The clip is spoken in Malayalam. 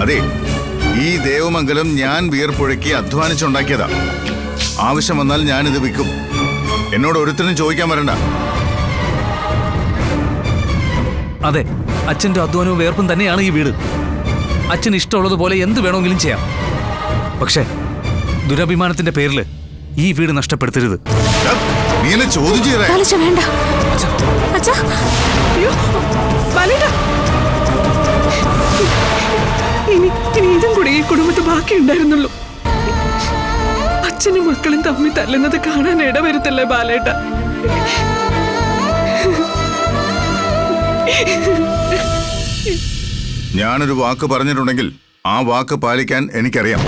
അതെ, ഈ ദേവമംഗലം ഞാൻ വീർപ്പൊഴുക്കി അധ്വാനിച്ചുണ്ടാക്കിയതാ. ആവശ്യം വന്നാൽ ഞാനിത് വിൽക്കും. എന്നോട് ഒരുത്തരും ചോദിക്കാൻ വരണ്ട. അതെ, അച്ഛന്റെ അധ്വാനവും വേർപ്പും തന്നെയാണ് ഈ വീട്. അച്ഛന് ഇഷ്ടമുള്ളതുപോലെ എന്ത് വേണമെങ്കിലും ചെയ്യാം. പക്ഷേ ദുരഭിമാനത്തിന്റെ പേരിൽ ഈ വീട് നഷ്ടപ്പെടുത്തരുത്. നീ എന്നെ ചോദ്യം ചെയ്തേ. വേണ്ട. ഇനി ഇതും കൂടെ ഈ കുടുംബത്തെ ബാക്കി ഉണ്ടായിരുന്നുള്ളൂ. അച്ഛനും മക്കളും തമ്മിൽ തല്ലുന്നത് കാണാൻ ഇടവരുത്തല്ലേ ബാലേട്ട. ഞാനൊരു വാക്ക് പറഞ്ഞിട്ടുണ്ടെങ്കിൽ ആ വാക്ക് പാലിക്കാൻ എനിക്കറിയാം.